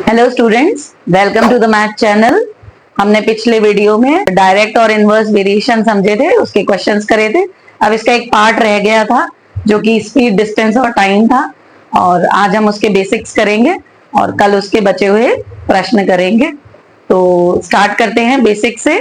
Hello students, welcome to the math channel. हमने पिछले video में डायरेक्ट और इनवर्स वेरिएशन समझे थे, उसके क्वेश्चंस करे थे। अब इसका एक पार्ट रह गया था जो कि स्पीड, डिस्टेंस और टाइम था, और आज हम उसके बेसिक्स करेंगे और कल उसके बचे हुए प्रश्न करेंगे। तो स्टार्ट करते हैं बेसिक से।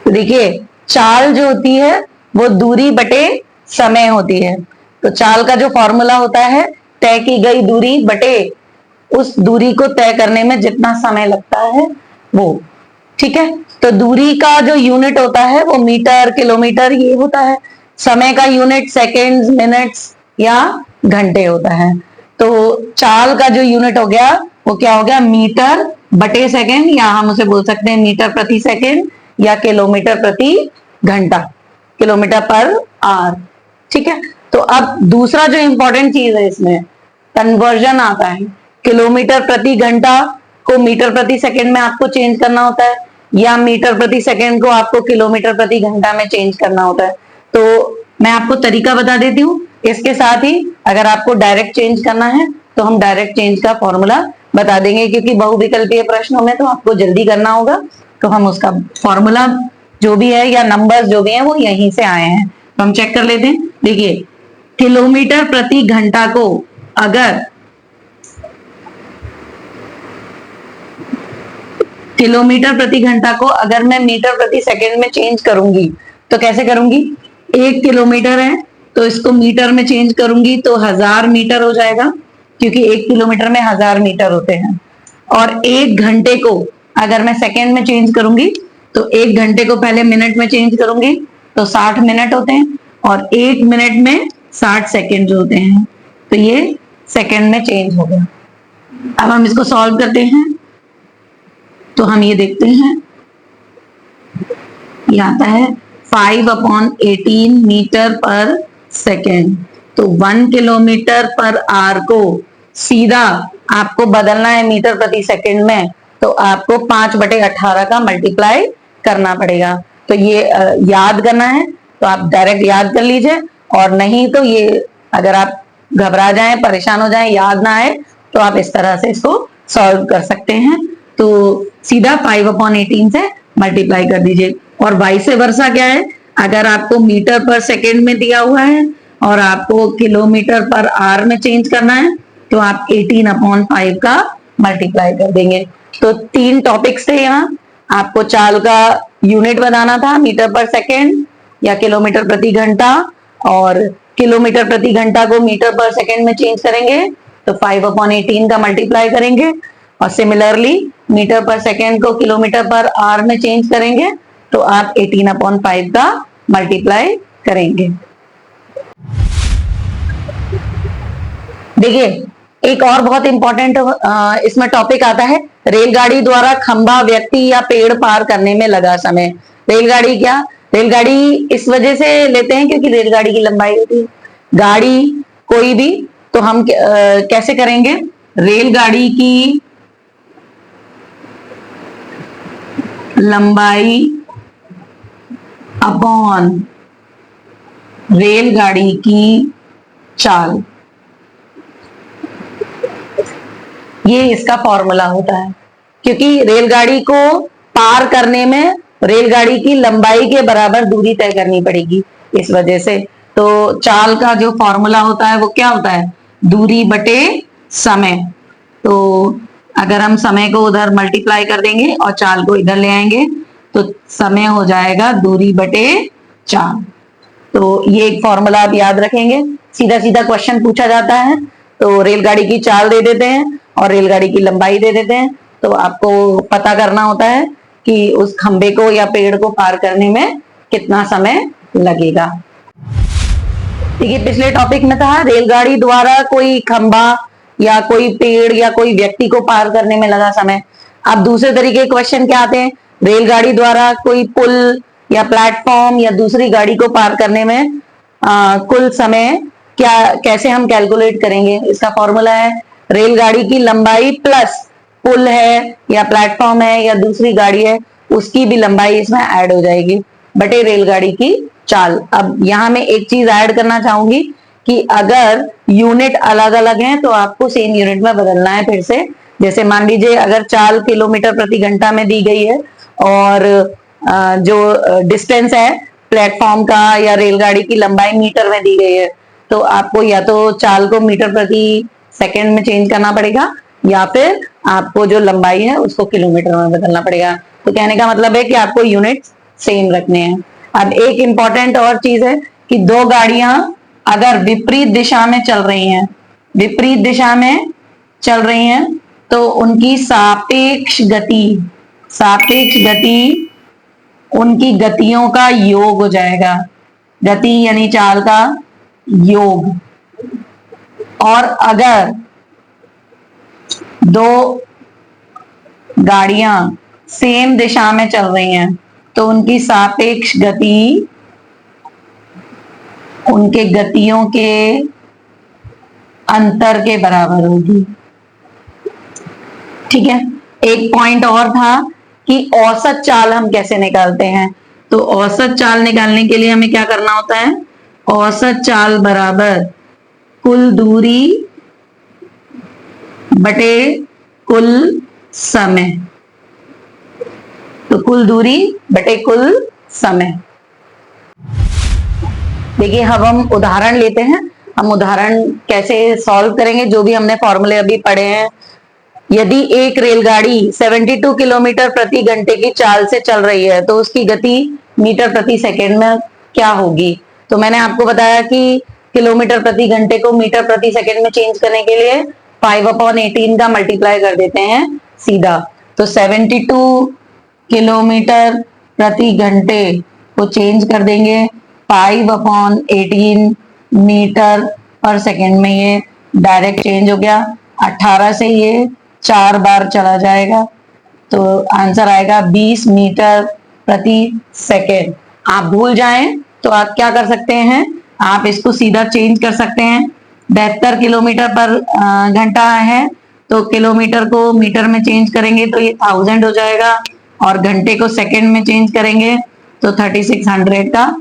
तो देखिए, चाल जो होती है वो दूरी बटे समय होती है। तो चाल का जो फॉर्मूला होता है, तय की गई दूरी बटे उस दूरी को तय करने में जितना समय लगता है वो। ठीक है, तो दूरी का जो यूनिट होता है वो मीटर, किलोमीटर ये होता है। समय का यूनिट सेकेंड्स, मिनट्स या घंटे होता है। तो चाल का जो यूनिट हो गया वो क्या हो गया, मीटर बटे सेकेंड, या हम उसे बोल सकते हैं मीटर प्रति सेकेंड या किलोमीटर प्रति घंटा, किलोमीटर पर आवर। ठीक है, तो अब दूसरा जो इंपॉर्टेंट चीज है इसमें कन्वर्जन आता है। किलोमीटर प्रति घंटा को मीटर प्रति सेकंड में आपको चेंज करना होता है, या मीटर प्रति सेकंड को आपको किलोमीटर प्रति घंटा में चेंज करना होता है। तो मैं आपको तरीका बता देती हूँ। इसके साथ ही अगर आपको डायरेक्ट चेंज करना है तो हम डायरेक्ट चेंज का फॉर्मूला बता देंगे, क्योंकि बहुविकल्पीय प्रश्नों में तो आपको जल्दी करना होगा, तो हम उसका फॉर्मूला जो भी है या नंबर्स जो भी है वो यहीं से आए हैं। तो हम चेक कर लेते हैं। देखिए, किलोमीटर प्रति घंटा को अगर किलोमीटर प्रति घंटा को अगर मैं मीटर प्रति सेकंड में चेंज करूंगी तो कैसे करूंगी, 1 किलोमीटर है तो इसको मीटर में चेंज करूंगी तो 1000 मीटर हो जाएगा, क्योंकि 1 किलोमीटर में 1000 मीटर होते हैं। और 1 घंटे को अगर मैं सेकंड में चेंज करूंगी तो 1 घंटे को पहले मिनट में चेंज करूंगी तो 60 मिनट होते हैं, और 1 मिनट में 60 सेकेंड होते हैं। तो ये सेकंड में चेंज हो गया। अब हम इसको सॉल्व करते हैं तो हम ये देखते हैं, ये आता है 5/18 मीटर पर सेकेंड। तो 1 किलोमीटर पर आवर को सीधा आपको बदलना है मीटर प्रति सेकेंड में, तो आपको 5/18 का मल्टीप्लाई करना पड़ेगा। तो ये याद करना है तो आप डायरेक्ट याद कर लीजिए, और नहीं तो ये अगर आप घबरा जाएं, परेशान हो जाएं, याद ना आए, तो आप इस तरह से इसको सॉल्व कर सकते हैं। तो सीधा 5/18 से मल्टीप्लाई कर दीजिए। और वाइस वर्सा क्या है, अगर आपको मीटर पर सेकेंड में दिया हुआ है और आपको किलोमीटर पर आवर में चेंज करना है तो आप 18/5 का मल्टीप्लाई कर देंगे। तो 3 टॉपिक्स थे यहाँ। आपको चाल का यूनिट बनाना था, मीटर पर सेकेंड या किलोमीटर प्रति घंटा, और किलोमीटर प्रति घंटा को मीटर पर सेकेंड में चेंज करेंगे तो 5/18 का मल्टीप्लाई करेंगे, और सिमिलरली मीटर पर सेकेंड को किलोमीटर पर आवर में चेंज करेंगे तो आप 18/5 का मल्टीप्लाई करेंगे। देखिए, एक और बहुत इंपॉर्टेंट इसमें टॉपिक आता है, रेलगाड़ी द्वारा खंभा, व्यक्ति या पेड़ पार करने में लगा समय। रेलगाड़ी क्या, रेलगाड़ी इस वजह से लेते हैं क्योंकि रेलगाड़ी की लंबाई होती है। गाड़ी कोई भी, तो हम कैसे करेंगे, रेलगाड़ी की लंबाई अपॉन रेलगाड़ी की चाल, ये इसका फॉर्मूला होता है। क्योंकि रेलगाड़ी को पार करने में रेलगाड़ी की लंबाई के बराबर दूरी तय करनी पड़ेगी, इस वजह से। तो चाल का जो फॉर्मूला होता है वो क्या होता है, दूरी बटे समय। तो अगर हम समय को उधर मल्टीप्लाई कर देंगे और चाल को इधर ले आएंगे तो समय हो जाएगा दूरी बटे चाल। तो ये एक फॉर्मूला आप याद रखेंगे। सीधा सीधा क्वेश्चन पूछा जाता है तो रेलगाड़ी की चाल दे देते हैं और रेलगाड़ी की लंबाई दे देते हैं, तो आपको पता करना होता है कि उस खंबे को या पेड़ को पार करने में कितना समय लगेगा। देखिए, पिछले टॉपिक में था रेलगाड़ी द्वारा कोई खंबा या कोई पेड़ या कोई व्यक्ति को पार करने में लगा समय। अब दूसरे तरीके के क्वेश्चन क्या आते हैं, रेलगाड़ी द्वारा कोई पुल या प्लेटफॉर्म या दूसरी गाड़ी को पार करने में कुल समय क्या, कैसे हम कैलकुलेट करेंगे। इसका फॉर्मूला है रेलगाड़ी की लंबाई प्लस पुल है या प्लेटफॉर्म है या दूसरी गाड़ी है उसकी भी लंबाई इसमें ऐड हो जाएगी बटे रेलगाड़ी की चाल। अब यहां मैं एक चीज ऐड करना चाहूंगी कि अगर यूनिट अलग अलग हैं तो आपको सेम यूनिट में बदलना है फिर से। जैसे मान लीजिए अगर 4 किलोमीटर प्रति घंटा में दी गई है और जो डिस्टेंस है प्लेटफॉर्म का या रेलगाड़ी की लंबाई मीटर में दी गई है, तो आपको या तो चाल को मीटर प्रति सेकंड में चेंज करना पड़ेगा या फिर आपको जो लंबाई है उसको किलोमीटर में बदलना पड़ेगा। तो कहने का मतलब है कि आपको यूनिट सेम रखने हैं। अब एक इंपॉर्टेंट और चीज है कि दो गाड़ियां अगर विपरीत दिशा में चल रही हैं, विपरीत दिशा में चल रही हैं, तो उनकी सापेक्ष गति उनकी गतियों का योग हो जाएगा। गति यानी चाल का योग। और अगर दो गाड़ियां सेम दिशा में चल रही हैं तो उनकी सापेक्ष गति उनके गतियों के अंतर के बराबर होगी। ठीक है। एक पॉइंट और था कि औसत चाल हम कैसे निकालते हैं। तो औसत चाल निकालने के लिए हमें क्या करना होता है, औसत चाल बराबर कुल दूरी बटे कुल समय। तो कुल दूरी बटे कुल समय। देखिए अब हम उदाहरण लेते हैं। हम उदाहरण कैसे सॉल्व करेंगे, जो भी हमने फॉर्मूले अभी पढ़े हैं। यदि एक रेलगाड़ी 72 किलोमीटर प्रति घंटे की चाल से चल रही है तो उसकी गति मीटर प्रति सेकंड में क्या होगी। तो मैंने आपको बताया कि किलोमीटर प्रति घंटे को मीटर प्रति सेकंड में चेंज करने के लिए 5/18 का मल्टीप्लाई कर देते हैं सीधा। तो 72 किलोमीटर प्रति घंटे को चेंज कर देंगे 5/18 मीटर पर सेकंड में, ये डायरेक्ट चेंज हो गया। 18 से ये 4 बार चला जाएगा तो आंसर आएगा 20 मीटर प्रति सेकेंड। आप भूल जाएं तो आप क्या कर सकते हैं, आप इसको सीधा चेंज कर सकते हैं। 72 किलोमीटर पर घंटा है तो किलोमीटर को मीटर में चेंज करेंगे तो ये 1000 हो जाएगा और घंटे को सेकंड में चेंज करेंगे तो 3600 का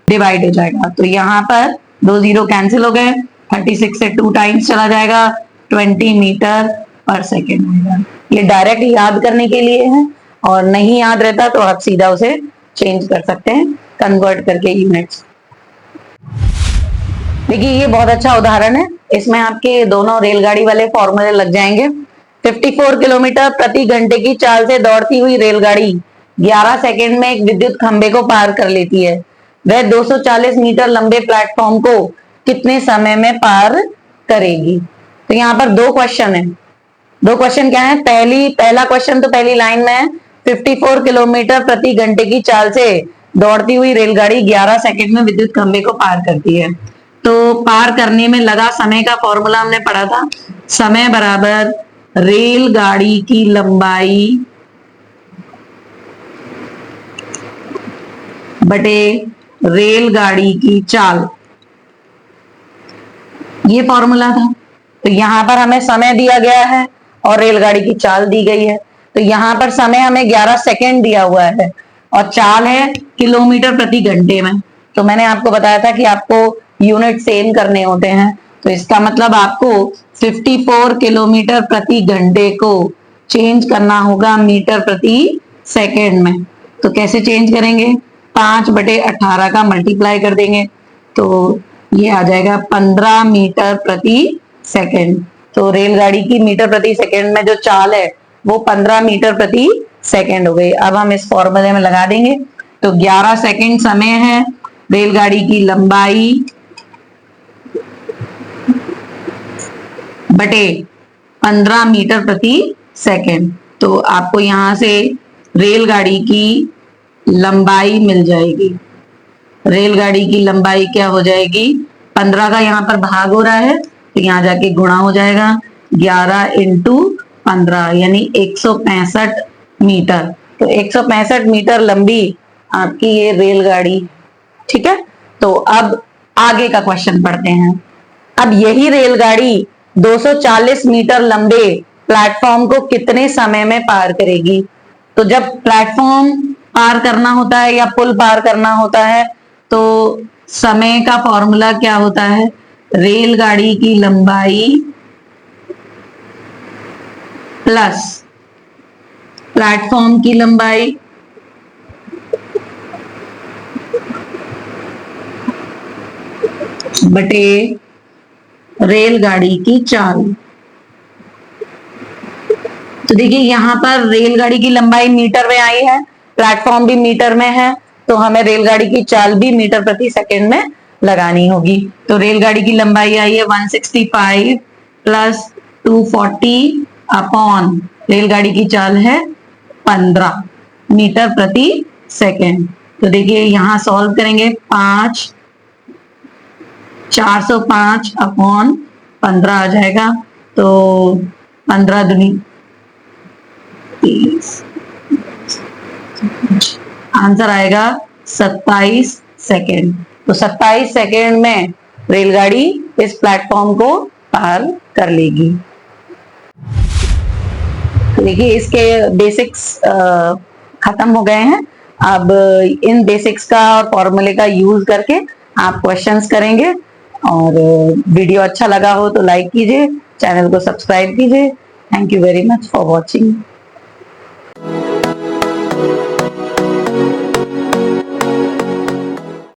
डिवाइड हो जाएगा। तो यहाँ पर 2 जीरो कैंसिल हो गए, 36 से 2 टाइम्स चला जाएगा, 20 मीटर पर सेकेंड आएगा। ये डायरेक्ट याद करने के लिए है और नहीं याद रहता तो आप सीधा उसे चेंज कर सकते हैं कन्वर्ट करके यूनिट्स। देखिए ये बहुत अच्छा उदाहरण है, इसमें आपके दोनों रेलगाड़ी वाले फॉर्मूले लग जाएंगे। 54 किलोमीटर प्रति घंटे की चाल से दौड़ती हुई रेलगाड़ी 11 सेकंड में एक विद्युत खंभे को पार कर लेती है। वह 240 मीटर लंबे प्लेटफॉर्म को कितने समय में पार करेगी। तो यहाँ पर दो क्वेश्चन है। दो क्वेश्चन क्या है, पहला क्वेश्चन तो पहली लाइन में है, 54 किलोमीटर प्रति घंटे की चाल से दौड़ती हुई रेलगाड़ी 11 सेकंड में विद्युत खंभे को पार करती है। तो पार करने में लगा समय का फॉर्मूला हमने पढ़ा था, समय बराबर रेलगाड़ी की लंबाई बटे रेलगाड़ी की चाल, ये फॉर्मूला था। तो यहां पर हमें समय दिया गया है और रेलगाड़ी की चाल दी गई है। तो यहां पर समय हमें 11 सेकंड दिया हुआ है और चाल है किलोमीटर प्रति घंटे में। तो मैंने आपको बताया था कि आपको यूनिट सेम करने होते हैं। तो इसका मतलब आपको 54 किलोमीटर प्रति घंटे को चेंज करना होगा मीटर प्रति सेकंड में। तो कैसे चेंज करेंगे, 5/18 का मल्टीप्लाई कर देंगे तो ये आ जाएगा 15 मीटर प्रति सेकंड। तो रेलगाड़ी की मीटर प्रति सेकंड में जो चाल है वो 15 मीटर प्रति सेकंड हो गई। अब हम इस फॉर्मूले में लगा देंगे तो 11 सेकंड समय है, रेलगाड़ी की लंबाई बटे 15 मीटर प्रति सेकंड। तो आपको यहां से रेलगाड़ी की लंबाई मिल जाएगी। रेलगाड़ी की लंबाई क्या हो जाएगी, 15 का यहाँ पर भाग हो रहा है तो यहाँ जाके गुणा हो जाएगा, 11 इंटू 15 यानी 165 मीटर। तो 165 मीटर लंबी आपकी ये रेलगाड़ी। ठीक है, तो अब आगे का क्वेश्चन पढ़ते हैं। अब यही रेलगाड़ी 240 मीटर लंबे प्लेटफॉर्म को कितने समय में पार करेगी। तो जब प्लेटफॉर्म पार करना होता है या पुल पार करना होता है तो समय का फॉर्मूला क्या होता है, रेलगाड़ी की लंबाई प्लस प्लेटफॉर्म की लंबाई बटे रेलगाड़ी की चाल। तो देखिए यहां पर रेलगाड़ी की लंबाई मीटर में आई है, प्लेटफॉर्म भी मीटर में है, तो हमें रेलगाड़ी की चाल भी मीटर प्रति सेकंड में लगानी होगी। तो रेलगाड़ी की लंबाई आई है 165 प्लस 240 अपॉन रेलगाड़ी की चाल है 15 मीटर प्रति सेकंड। तो देखिए यहां सॉल्व करेंगे, 405 अपॉन 15 आ जाएगा, तो 15 दूनी 30, आंसर आएगा 27 सेकेंड। तो 27 सेकेंड में रेलगाड़ी इस प्लेटफॉर्म को पार कर लेगी। देखिए इसके बेसिक्स खत्म हो गए हैं। अब इन बेसिक्स का और फॉर्मूले का यूज करके आप क्वेश्चंस करेंगे। और वीडियो अच्छा लगा हो तो लाइक कीजिए, चैनल को सब्सक्राइब कीजिए। Thank you very much for watching.